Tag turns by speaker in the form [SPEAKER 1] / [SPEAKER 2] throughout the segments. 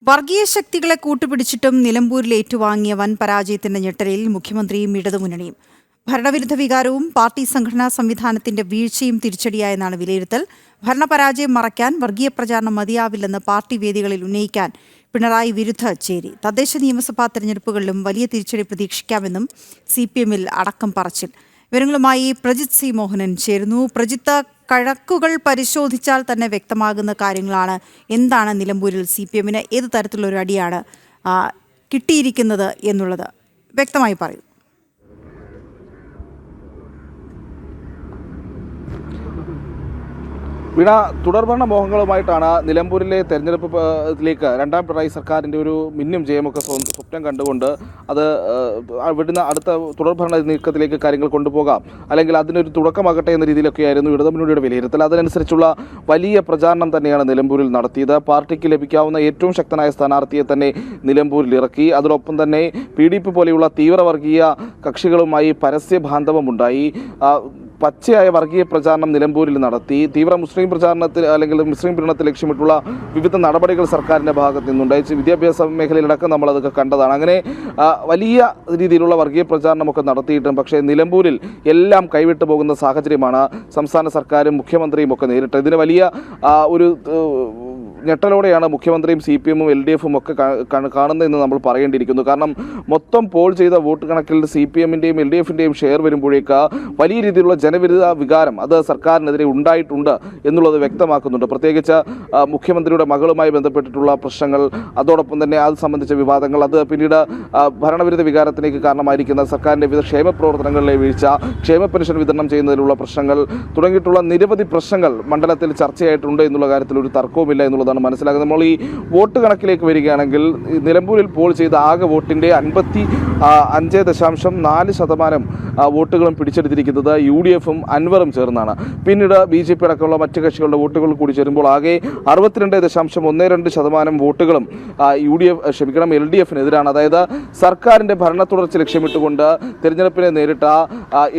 [SPEAKER 1] വർഗീയ ശക്തികളെ കൂട്ടുപിടിച്ചിട്ടും നിലമ്പൂരിൽ ഏറ്റുവാങ്ങിയ വൻ പരാജയത്തിന്റെ ഞെട്ടലിൽ മുഖ്യമന്ത്രിയും ഇടതുമുന്നണിയും. ഭരണവിരുദ്ധ വികാരവും പാർട്ടി സംഘടനാ സംവിധാനത്തിന്റെ വീഴ്ചയും തിരിച്ചടിയായെന്നാണ് വിലയിരുത്തൽ. ഭരണപരാജയം മറയ്ക്കാൻ വർഗീയ പ്രചാരണം മതിയാവില്ലെന്ന് പാർട്ടി വേദികളിൽ ഉന്നയിക്കാൻ പിണറായി വിരുദ്ധ ചേരി. തദ്ദേശ നിയമസഭാ തെരഞ്ഞെടുപ്പുകളിലും വലിയ തിരിച്ചടി പ്രതീക്ഷിക്കാമെന്നും CPM-ൽ അടക്കം പറച്ചിൽ. വിവരങ്ങളുമായി പ്രജിത് സി മോഹനൻ ചേരുന്നു. പ്രജിത്ത്, കണക്കുകൾ പരിശോധിച്ചാൽ തന്നെ വ്യക്തമാകുന്ന കാര്യങ്ങളാണ്. എന്താണ് നിലമ്പൂരിൽ CPM-ന് ഏത് തരത്തിലുള്ള ഒരു അടിയാണ് കിട്ടിയിരിക്കുന്നത് എന്നുള്ളത് വ്യക്തമായി പറയൂ.
[SPEAKER 2] വീണ, തുടർഭരണ മോഹങ്ങളുമായിട്ടാണ് നിലമ്പൂരിലെ തെരഞ്ഞെടുപ്പിലേക്ക് രണ്ടാം പിണറായി സർക്കാരിൻ്റെ ഒരു മിന്നും ജയമൊക്കെ സ്വപ്നം കണ്ടുകൊണ്ട് അത് വിടുന്ന അടുത്ത തുടർഭരണ നീക്കത്തിലേക്ക് കാര്യങ്ങൾ കൊണ്ടുപോകാം, അല്ലെങ്കിൽ അതിനൊരു തുടക്കമാകട്ടെ എന്ന രീതിയിലൊക്കെയായിരുന്നു ഇടതുമുന്നണിയുടെ വിലയിരുത്തൽ. അതിനനുസരിച്ചുള്ള വലിയ പ്രചാരണം തന്നെയാണ് നിലമ്പൂരിൽ നടത്തിയത്. പാർട്ടിക്ക് ലഭിക്കാവുന്ന ഏറ്റവും ശക്തനായ സ്ഥാനാർത്ഥിയെ തന്നെ നിലമ്പൂരിൽ ഇറക്കി. അതോടൊപ്പം തന്നെ PDP പോലെയുള്ള തീവ്രവർഗീയ കക്ഷികളുമായി പരസ്യബാന്ധവമുണ്ടായി. പച്ചയായ വർഗീയ പ്രചാരണം നിലമ്പൂരിൽ നടത്തി. തീവ്ര മുസ്ലിം പ്രചാരണത്തിൽ അല്ലെങ്കിൽ മുസ്ലിം പീഡനത്തിൽ ലക്ഷ്യമിട്ടുള്ള വിവിധ നടപടികൾ സർക്കാരിൻ്റെ ഭാഗത്ത് നിന്നുണ്ടായി. വിദ്യാഭ്യാസ മേഖലയിലടക്കം നമ്മളതൊക്കെ കണ്ടതാണ്. അങ്ങനെ വലിയ രീതിയിലുള്ള വർഗീയ പ്രചാരണമൊക്കെ നടത്തിയിട്ടും പക്ഷേ നിലമ്പൂരിൽ എല്ലാം കൈവിട്ടു പോകുന്ന സാഹചര്യമാണ് സംസ്ഥാന സർക്കാരും മുഖ്യമന്ത്രിയും ഒക്കെ നേരിട്ടത്. ഇതിന് വലിയ ഒരു ഞെട്ടലോടെയാണ് മുഖ്യമന്ത്രിയും CPM-ഉം LDF-ഉം ഒക്കെ കാണുന്നതെന്ന് നമ്മൾ പറയേണ്ടിയിരിക്കുന്നു. കാരണം മൊത്തം പോൾ ചെയ്ത വോട്ട് കണക്കിൽ CPM-ൻ്റെയും LDF-ൻ്റെയും ഷെയർ വരുമ്പോഴേക്ക് വലിയ രീതിയിലുള്ള ജനവിരുദ്ധ വികാരം അത് സർക്കാരിനെതിരെ ഉണ്ടായിട്ടുണ്ട് എന്നുള്ളത് വ്യക്തമാക്കുന്നുണ്ട്. പ്രത്യേകിച്ച് മുഖ്യമന്ത്രിയുടെ മകളുമായി ബന്ധപ്പെട്ടിട്ടുള്ള പ്രശ്നങ്ങൾ, അതോടൊപ്പം തന്നെ അത് സംബന്ധിച്ച വിവാദങ്ങൾ, അത് പിന്നീട് ഭരണവിരുദ്ധ വികാരത്തിലേക്ക് കാരണമായിരിക്കുന്ന സർക്കാരിൻ്റെ വിവിധ ക്ഷേമ പ്രവർത്തനങ്ങളിലെ വീഴ്ച, ക്ഷേമ പെൻഷൻ വിതരണം ചെയ്യുന്നതിലുള്ള പ്രശ്നങ്ങൾ തുടങ്ങിയിട്ടുള്ള നിരവധി പ്രശ്നങ്ങൾ മണ്ഡലത്തിൽ ചർച്ചയായിട്ടുണ്ട് എന്നുള്ള കാര്യത്തിൽ ഒരു തർക്കവുമില്ല എന്നുള്ളത് മനസ്സിലാക്കുന്നത്. നമ്മൾ ഈ വോട്ട് കണക്കിലേക്ക് വരികയാണെങ്കിൽ നിലമ്പൂരിൽ പോൾ ചെയ്ത ആകെ വോട്ടിൻ്റെ 55.4% വോട്ടുകളും പിടിച്ചെടുത്തിരിക്കുന്നത് UDF-ഉം അൻവറും ചേർന്നാണ്. പിന്നീട് BJP അടക്കമുള്ള മറ്റ് കക്ഷികളുടെ വോട്ടുകൾ കൂടി ചേരുമ്പോൾ ആകെ 62.12% വോട്ടുകളും LDF-നെതിരാണ്. അതായത് സർക്കാരിൻ്റെ ഭരണ തുടർച്ച ലക്ഷ്യമിട്ടുകൊണ്ട് തിരഞ്ഞെടുപ്പിനെ നേരിട്ട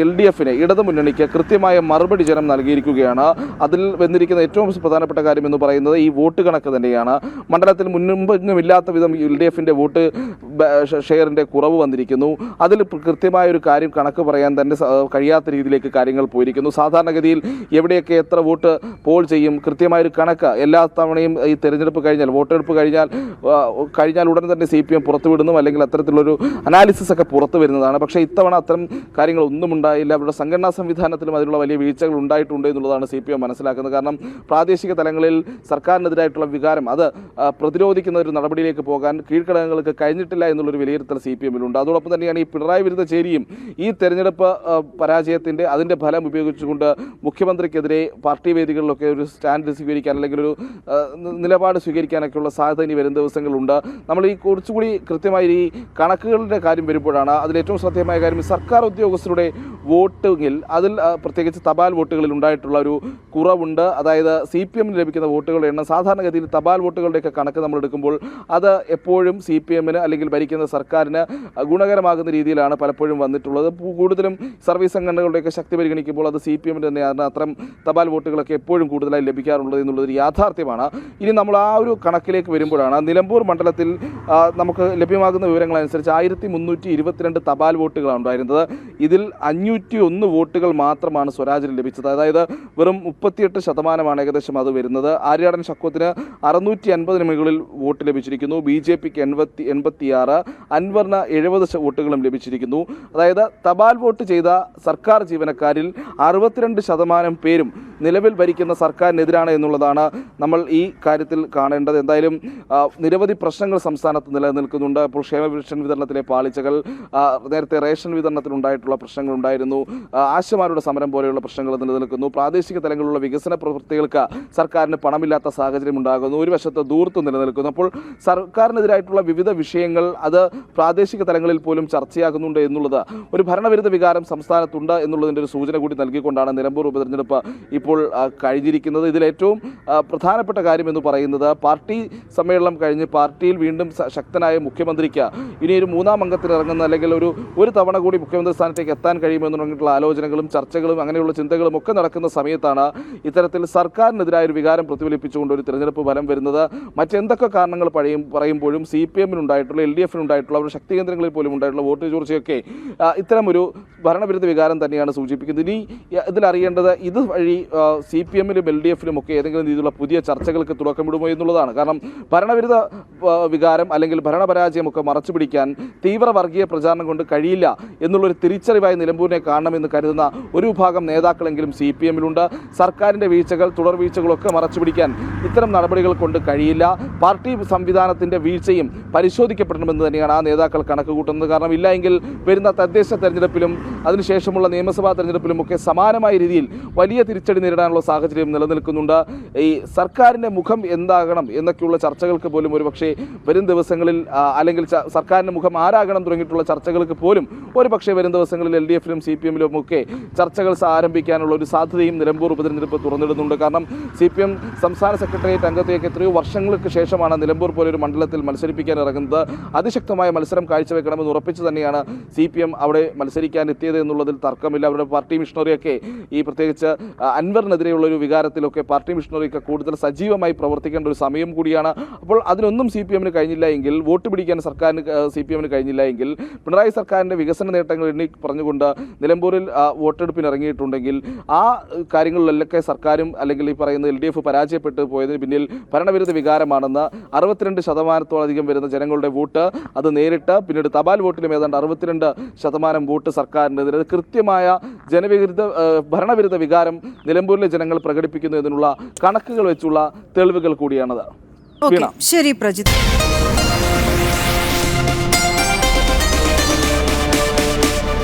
[SPEAKER 2] LDF-ന് ഇടതുമുന്നണിക്ക് കൃത്യമായ മറുപടി ജനം നൽകിയിരിക്കുകയാണ്. അതിൽ വന്നിരിക്കുന്ന ഏറ്റവും പ്രധാനപ്പെട്ട കാര്യം എന്ന് പറയുന്നത് ഈ വോട്ട് കണക്ക് തന്നെയാണ്. മണ്ഡലത്തിൽ മുൻപൊന്നുമില്ലാത്ത വിധം LDF-ൻ്റെ വോട്ട് ഷെയറിൻ്റെ കുറവ് വന്നിരിക്കുന്നു. അതിൽ കൃത്യമായ ഒരു കാര്യം കണക്ക് പറയാൻ തന്നെ കഴിയാത്ത രീതിയിലേക്ക് കാര്യങ്ങൾ പോയിരിക്കുന്നു. സാധാരണഗതിയിൽ എവിടെയൊക്കെ എത്ര വോട്ട് പോൾ ചെയ്യും കൃത്യമായൊരു കണക്ക് എല്ലാ തവണയും ഈ തെരഞ്ഞെടുപ്പ് കഴിഞ്ഞാൽ, വോട്ടെടുപ്പ് കഴിഞ്ഞാൽ ഉടൻ തന്നെ CPM പുറത്തുവിടുന്നു, അല്ലെങ്കിൽ അത്തരത്തിലുള്ളൊരു അനാലിസിസ് ഒക്കെ പുറത്തു വരുന്നതാണ്. പക്ഷേ ഇത്തവണ അത്തരം കാര്യങ്ങളൊന്നും ഉണ്ടായില്ല. അവരുടെ സംഘടനാ സംവിധാനത്തിലും അതിലുള്ള വലിയ വീഴ്ചകൾ ഉണ്ടായിട്ടുണ്ട് എന്നുള്ളതാണ് CPM മനസ്സിലാക്കുന്നത്. കാരണം പ്രാദേശിക തലങ്ങളിൽ സർക്കാരിനെതിരായിട്ടുള്ള വികാരം അത് പ്രതിരോധിക്കുന്ന ഒരു നടപടിയിലേക്ക് പോകാൻ കീഴ്ഘടകങ്ങൾക്ക് കഴിഞ്ഞിട്ടില്ല എന്നുള്ളൊരു വിലയിരുത്തൽ CPM-ലുണ്ട്. അതോടൊപ്പം തന്നെയാണ് ഈ പിണറായി വിരുദ്ധ ചേരിയും ഈ തെരഞ്ഞെടുപ്പ് പരാജയത്തിൻ്റെ അതിൻ്റെ ഫലം ഉപയോഗിച്ചുകൊണ്ട് മുഖ്യമന്ത്രിക്കെതിരെ പാർട്ടി വേദികളിലൊക്കെ ഒരു സ്റ്റാൻഡ് സ്വീകരിക്കാൻ, അല്ലെങ്കിൽ ഒരു നിലപാട് സ്വീകരിക്കാനൊക്കെയുള്ള സാധ്യത ഇനി വരും ദിവസങ്ങളുണ്ട്. നമ്മൾ ഈ കുറച്ചുകൂടി കൃത്യമായി ഈ കണക്കുകളുടെ കാര്യം വരുമ്പോഴാണ് അതിലേറ്റവും ശ്രദ്ധേയമായ കാര്യം സർക്കാർ ഉദ്യോഗസ്ഥരുടെ വോട്ടിങ്ങിൽ, അതിൽ പ്രത്യേകിച്ച് തപാൽ വോട്ടുകളിൽ ഉണ്ടായിട്ടുള്ള ഒരു കുറവുണ്ട്. അതായത് CPM-ന് ലഭിക്കുന്ന വോട്ടുകളുടെ എണ്ണം സാധാരണഗതിയിൽ തപാൽ വോട്ടുകളുടെയൊക്കെ കണക്ക് നമ്മൾ എടുക്കുമ്പോൾ അത് എപ്പോഴും CPM-ന് അല്ലെങ്കിൽ ഭരിക്കുന്ന സർക്കാരിന് ഗുണകരമാകുന്ന രീതിയിലാണ് പലപ്പോഴും വന്നിട്ടുള്ളത്. കൂടുതലും സർവീസ് സംഘടനകളുടെയൊക്കെ ശക്തി പരിഗണിക്കുമ്പോൾ അത് CPM-ന് തന്നെയാണ് അത്തരം തപാൽ വോട്ടുകളൊക്കെ എപ്പോഴും കൂടുതലായി ലഭിക്കാറുള്ളത് എന്നുള്ളതൊരു യാഥാർത്ഥ്യമാണ്. ഇനി നമ്മൾ ആ ഒരു കണക്കിലേക്ക് വരുമ്പോഴാണ് നിലമ്പൂർ മണ്ഡലത്തിൽ നമുക്ക് ലഭ്യമാകുന്ന വിവരങ്ങളനുസരിച്ച് 1322 തപാൽ വോട്ടുകളാണ് ഉണ്ടായിരുന്നത്. ഇതിൽ 501 വോട്ടുകൾ മാത്രമാണ് സ്വരാജിന് ലഭിച്ചത്. അതായത് വെറും 38% ഏകദേശം അത് വരുന്നത്. ആര്യാടൻ ശക്വത്തിന് 650 മുകളിൽ വോട്ട് ലഭിച്ചിരിക്കുന്നു. BJP-ക്ക് 86, അൻവറിന് 70 വോട്ടുകളും ലഭിച്ചിരിക്കുന്നു. അതായത് തപാൽ വോട്ട് ചെയ്ത സർക്കാർ ജീവനക്കാരിൽ 62% പേരും നിലവിൽ ഭരിക്കുന്ന സർക്കാരിനെതിരാണ് എന്നുള്ളതാണ് നമ്മൾ ഈ കാര്യത്തിൽ കാണേണ്ടത്. എന്തായാലും നിരവധി പ്രശ്നങ്ങൾ സംസ്ഥാനത്ത് നിലനിൽക്കുന്നുണ്ട്. ഇപ്പോൾ ക്ഷേമ പെൻഷൻ വിതരണത്തിലെ പാളിച്ചകൾ, നേരത്തെ റേഷൻ വിതരണത്തിലുണ്ടായിട്ടുള്ള പ്രശ്നങ്ങളുണ്ടായിരുന്നു, ആശമാരുടെ സമരം പോലെയുള്ള പ്രശ്നങ്ങൾ നിലനിൽക്കുന്നു. പ്രാദേശിക തലങ്ങളിലുള്ള വികസന പ്രവൃത്തികൾക്ക് സർക്കാരിന് പണമില്ലാത്ത സാഹചര്യം ഉണ്ടാകുന്നു. ഒരു വശത്ത് ദൂരത്വം നിലനിൽക്കുന്നു. അപ്പോൾ സർക്കാരിനെതിരായിട്ടുള്ള വിവിധ വിഷയങ്ങൾ അത് പ്രാദേശിക തലങ്ങളിൽ പോലും ചർച്ചയാകുന്നുണ്ട് എന്നുള്ളത് ഒരു ഭരണവിരുദ്ധ ഭരണവിരുദ്ധ വികാരം സംസ്ഥാനത്തുണ്ട് എന്നുള്ളതിൻ്റെ ഒരു സൂചന കൂടി നൽകിക്കൊണ്ടാണ് നിലമ്പൂർ ഉപതെരഞ്ഞെടുപ്പ് ഇപ്പോൾ കഴിഞ്ഞിരിക്കുന്നത്. ഇതിലേറ്റവും പ്രധാനപ്പെട്ട കാര്യം എന്ന് പറയുന്നത് പാർട്ടി സമ്മേളനം കഴിഞ്ഞ് പാർട്ടിയിൽ വീണ്ടും ശക്തനായ മുഖ്യമന്ത്രിക്ക് ഇനി ഒരു മൂന്നാം അംഗത്തിന് ഇറങ്ങുന്ന അല്ലെങ്കിൽ ഒരു തവണ കൂടി മുഖ്യമന്ത്രി സ്ഥാനത്തേക്ക് എത്താൻ കഴിയുമെന്ന് പറഞ്ഞിട്ടുള്ള ആലോചനകളും ചർച്ചകളും അങ്ങനെയുള്ള ചിന്തകളും ഒക്കെ നടക്കുന്ന സമയത്താണ് ഇത്തരത്തിൽ സർക്കാരിനെതിരായ ഒരു വികാരം പ്രതിഫലിപ്പിച്ചുകൊണ്ട് ഒരു തിരഞ്ഞെടുപ്പ് ഫലം വരുന്നത്. മറ്റെന്തൊക്കെ കാരണങ്ങൾ പറയുമ്പോഴും CPM-നുണ്ടായിട്ടുള്ള LDF-നുണ്ടായിട്ടുള്ള അവരുടെ ശക്തി കേന്ദ്രങ്ങളിൽ പോലും ഉണ്ടായിട്ടുള്ള വോട്ട് ചോർച്ചയൊക്കെ ഇത്തരമൊരു ഭരണവിരുദ്ധ വികാരം തന്നെയാണ് സൂചിപ്പിക്കുന്നത്. ഇനി ഇതിലറിയേണ്ടത് ഇതുവഴി CPM-ലും LDF-ലും ഒക്കെ ഏതെങ്കിലും രീതിയിലുള്ള പുതിയ ചർച്ചകൾക്ക് തുടക്കമിടുമോ എന്നുള്ളതാണ്. കാരണം ഭരണവിരുദ്ധ വികാരം അല്ലെങ്കിൽ ഭരണപരാജയമൊക്കെ മറച്ചു പിടിക്കാൻ തീവ്ര വർഗീയ പ്രചാരണം കൊണ്ട് കഴിയില്ല എന്നുള്ളൊരു തിരിച്ചറിവായി നിലമ്പൂരിനെ കാണണമെന്ന് കരുതുന്ന ഒരു വിഭാഗം നേതാക്കളെങ്കിലും CPM-ലുണ്ട്. സർക്കാരിൻ്റെ വീഴ്ചകൾ തുടർ വീഴ്ചകളൊക്കെ മറച്ചു പിടിക്കാൻ ഇത്തരം നടപടികൾ കൊണ്ട് കഴിയില്ല. പാർട്ടി സംവിധാനത്തിൻ്റെ വീഴ്ചയും പരിശോധിക്കപ്പെടണമെന്ന് തന്നെയാണ് ആ നേതാക്കൾ കണക്ക് കൂട്ടുന്നത്. കാരണം ഇല്ലെങ്കിൽ വരുന്ന തദ്ദേശ തെരഞ്ഞെടുപ്പിലും അതിനുശേഷമുള്ള നിയമസഭാ തെരഞ്ഞെടുപ്പിലും ഒക്കെ സമാനമായ രീതിയിൽ വലിയ തിരിച്ചടി നേരിടാനുള്ള സാഹചര്യം നിലനിൽക്കുന്നുണ്ട്. ഈ സർക്കാരിൻ്റെ മുഖം എന്താകണം എന്നൊക്കെയുള്ള ചർച്ചകൾക്ക് പോലും ഒരുപക്ഷെ വരും ദിവസങ്ങളിൽ അല്ലെങ്കിൽ സർക്കാരിൻ്റെ മുഖം ആരാകണം തുടങ്ങിയിട്ടുള്ള ചർച്ചകൾക്ക് പോലും ഒരുപക്ഷെ വരും ദിവസങ്ങളിൽ LDF-ലും CPM-ലും ഒക്കെ ചർച്ചകൾ ആരംഭിക്കാനുള്ള ഒരു സാധ്യതയും നിലമ്പൂർ ഉപതെരഞ്ഞെടുപ്പ് തുറന്നിടുന്നുണ്ട്. കാരണം CPM സംസ്ഥാന സെക്രട്ടേറിയറ്റ് അംഗത്തേക്ക് എത്രയോ വർഷങ്ങൾക്ക് ശേഷമാണ് നിലമ്പൂർ പോലെ ഒരു മണ്ഡലത്തിൽ മത്സരിപ്പിക്കാൻ ഇറങ്ങുന്നത്. അതിശക്തമായ മത്സരം കാഴ്ചവെക്കണമെന്ന് ഉറപ്പിച്ചു തന്നെയാണ് CPM അവിടെ മത്സരിക്കാൻ എത്തിയത് എന്നുള്ളതിൽ തർക്കമില്ല. അവരുടെ പാർട്ടി മിഷണറിയൊക്കെ ഈ പ്രത്യേകിച്ച് അൻവറിനെതിരെയുള്ള ഒരു വികാരത്തിലൊക്കെ പാർട്ടി മിഷണറിയൊക്കെ കൂടുതൽ സജീവമായി പ്രവർത്തിക്കേണ്ട ഒരു സമയം കൂടിയാണ്. അപ്പോൾ അതിനൊന്നും CPM-ന് കഴിഞ്ഞില്ല എങ്കിൽ, വോട്ട് പിടിക്കാൻ സർക്കാരിന് CPM-ന് കഴിഞ്ഞില്ല എങ്കിൽ, പിണറായി സർക്കാരിൻ്റെ വികസന നേട്ടങ്ങൾ എണ്ണി പറഞ്ഞുകൊണ്ട് നിലമ്പൂരിൽ വോട്ടെടുപ്പിന് ഇറങ്ങിയിട്ടുണ്ടെങ്കിൽ ആ കാര്യങ്ങളിലൊക്കെ സർക്കാരും അല്ലെങ്കിൽ ഈ പറയുന്ന LDF പരാജയപ്പെട്ടു പോയതിന് പിന്നിൽ ഭരണവിരുദ്ധ വികാരമാണെന്ന് 62% വരുന്ന ജനങ്ങളുടെ വോട്ട് അത് നേരിട്ട് പിന്നീട് തപാൽ വോട്ടിലും ഏതാണ്ട് 62% വോട്ട് സർക്കാരിനെതിരെ കൃത്യമായ ഭരണവിരുദ്ധ വികാരം നിലമ്പൂരിലെ ജനങ്ങൾ പ്രകടിപ്പിക്കുന്നു എന്നതിനുള്ള കണക്കുകൾ വെച്ചുള്ള തെളിവുകൾ കൂടിയാണത്.
[SPEAKER 1] ശരി പ്രജിത്ത്.